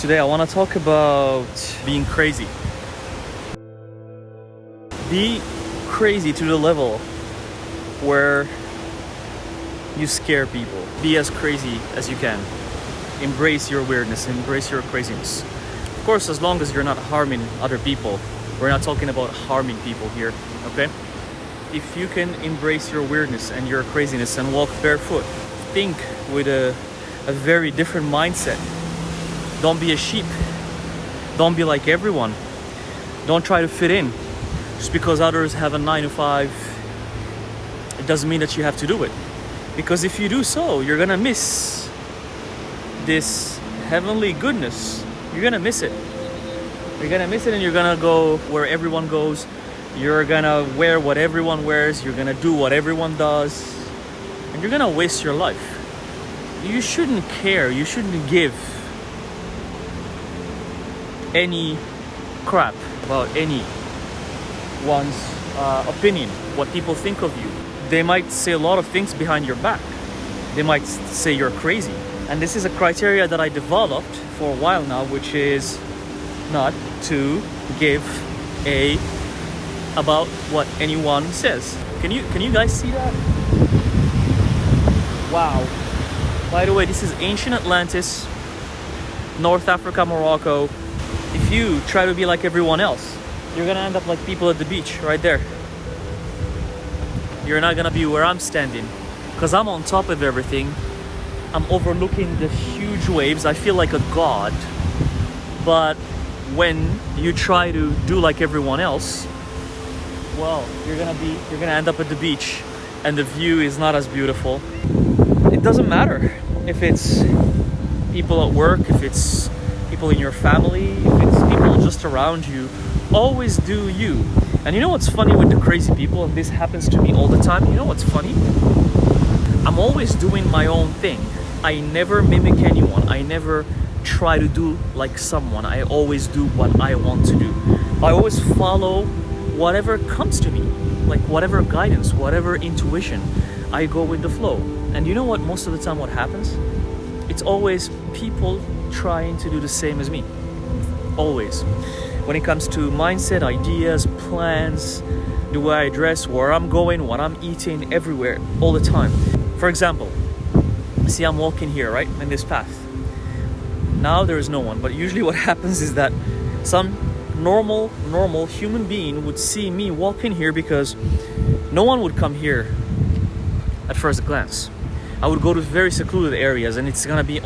Today I want to talk about being crazy. Be crazy to the level where you scare people. Be as crazy as you can. Embrace your weirdness, embrace your craziness. Of course, as long as you're not harming other people. We're not talking about harming people here, okay? If you can embrace your weirdness and your craziness and walk barefoot, think with a very different mindset. Don't be a sheep. Don't be like everyone. Don't try to fit in. Just because others have a 9 to 5, it doesn't mean that you have to do it. Because if you do so, you're gonna miss this heavenly goodness. You're gonna miss it. You're gonna miss it, and you're gonna go where everyone goes. You're gonna wear what everyone wears. You're gonna do what everyone does. And you're gonna waste your life. You shouldn't care. You shouldn't give any crap about anyone's opinion, what people think of you. They might say a lot of things behind your back. They might say you're crazy. And this is a criteria that I developed for a while now, which is not to give about what anyone says. Can you guys see that? Wow. By the way, this is ancient Atlantis, North Africa, Morocco. If you try to be like everyone else, you're gonna end up like people at the beach right there. You're not gonna be where I'm standing, because I'm on top of everything. I'm overlooking the huge waves. I feel like a god. But when you try to do like everyone else, well, you're gonna end up at the beach and the view is not as beautiful. It doesn't matter if it's people at work, if it's people in your family, if it's people just around you. Always do you. And you know what's funny with the crazy people, and this happens to me all the time, you know what's funny? I'm always doing my own thing. I never mimic anyone. I never try to do like someone. I always do what I want to do. I always follow whatever comes to me, like whatever guidance, whatever intuition. I go with the flow. And you know what, most of the time what happens? It's always people trying to do the same as me. Always. When it comes to mindset, ideas, plans, the way I dress, where I'm going, what I'm eating, everywhere, all the time. For example, see, I'm walking here, right, in this path. Now there is no one, but usually what happens is that some normal human being would see me walking here, because no one would come here at first glance. I would go to very secluded areas, and it's gonna be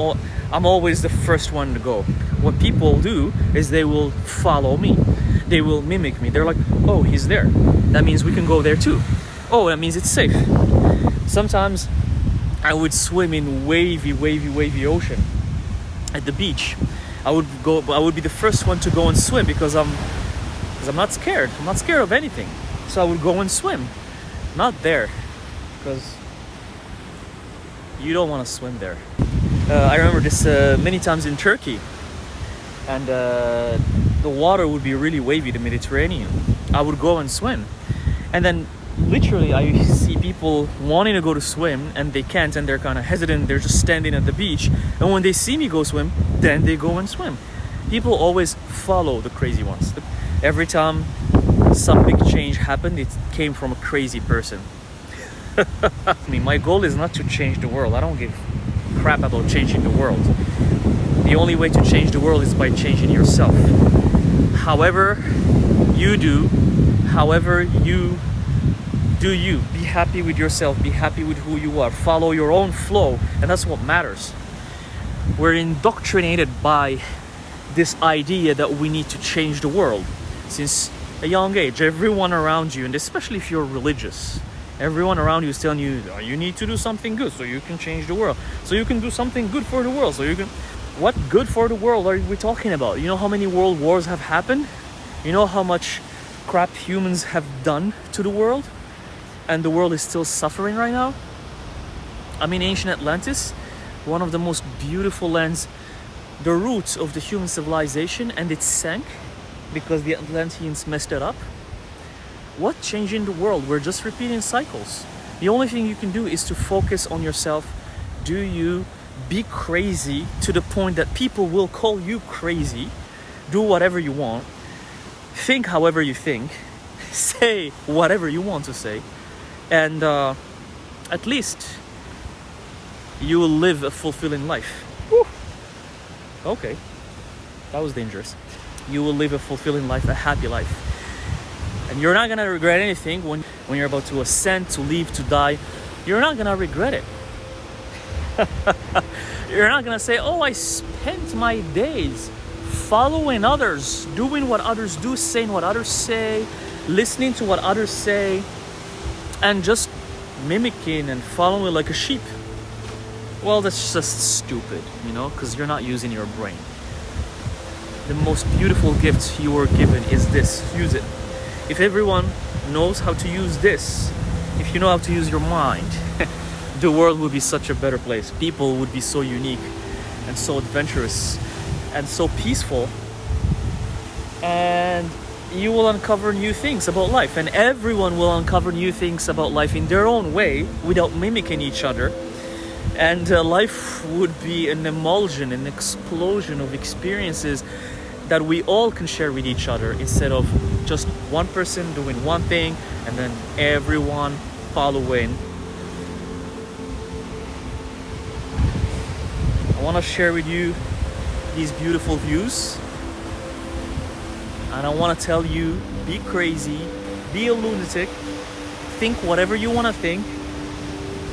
I'm always the first one to go. What people do is they will follow me. They will mimic me. They're like, oh, he's there. That means we can go there too. Oh, that means it's safe. Sometimes I would swim in wavy ocean at the beach. I would be the first one to go and swim because I'm not scared. I'm not scared of anything. So I would go and swim. Not there, because you don't want to swim there. I remember this many times in Turkey, and the water would be really wavy, the Mediterranean. I would go and swim, and then literally I see people wanting to go to swim and they can't, and they're kind of hesitant. They're just standing at the beach, and when they see me go swim, then they go and swim. People always follow the crazy ones. Every time some big change happened, it came from a crazy person. I mean, my goal is not to change the world. I don't give crap about changing the world. The only way to change the world is by changing yourself. However you do, however you do you. Be happy with yourself. Be happy with who you are. Follow your own flow, and that's what matters. We're indoctrinated by this idea that we need to change the world since a young age. Everyone around you, and especially if you're religious, everyone around you is telling you, oh, you need to do something good so you can change the world. So you can do something good for the world. So you can... What good for the world are we talking about? You know how many world wars have happened? You know how much crap humans have done to the world? And the world is still suffering right now? I mean, ancient Atlantis, one of the most beautiful lands, the roots of the human civilization, and it sank because the Atlanteans messed it up. What changed in the world? We're just repeating cycles. The only thing you can do is to focus on yourself. Do you Be crazy to the point that people will call you crazy. Do whatever you want. Think however you think. Say whatever you want to say. And at least you will live a fulfilling life. Woo. Okay, that was dangerous. You will live a fulfilling life, a happy life. And you're not gonna regret anything when you're about to ascend, to leave, to die. You're not gonna regret it. You're not gonna say, oh, I spent my days following others, doing what others do, saying what others say, listening to what others say, and just mimicking and following like a sheep. Well, that's just stupid, you know, because you're not using your brain. The most beautiful gift you were given is this. Use it. If everyone knows how to use this, if you know how to use your mind, the world would be such a better place. People would be so unique and so adventurous and so peaceful. And you will uncover new things about life. And everyone will uncover new things about life in their own way without mimicking each other. And life would be an emulsion, an explosion of experiences that we all can share with each other, instead of just one person doing one thing and then everyone following. I want to share with you these beautiful views, and I want to tell you, be crazy, be a lunatic, think whatever you want to think,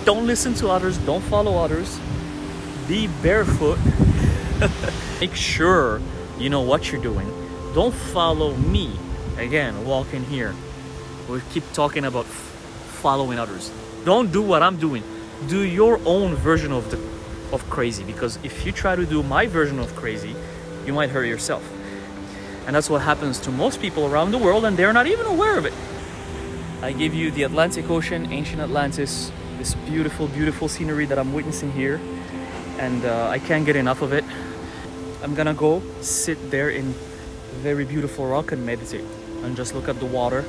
don't listen to others, don't follow others, be barefoot. Make sure you know what you're doing. Don't follow me. Again, walk in here. We keep talking about following others. Don't do what I'm doing. Do your own version of crazy, because if you try to do my version of crazy, you might hurt yourself. And that's what happens to most people around the world, and they're not even aware of it. I give you the Atlantic Ocean, ancient Atlantis, this beautiful, beautiful scenery that I'm witnessing here, and I can't get enough of it. I'm gonna go sit there in very beautiful rock and meditate and just look at the water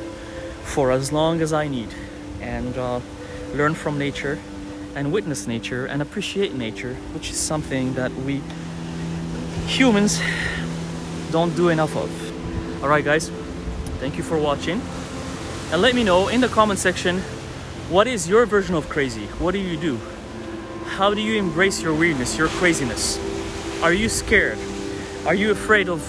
for as long as I need, and learn from nature and witness nature and appreciate nature, which is something that we humans don't do enough of. All right, guys, thank you for watching, and let me know in the comment section, what is your version of crazy? What do you do? How do you embrace your weirdness, your craziness? Are you scared? Are you afraid of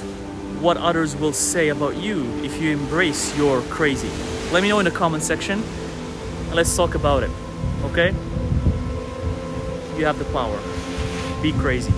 what others will say about you if you embrace your crazy? Let me know in the comment section, and let's talk about it, okay? You have the power. Be crazy.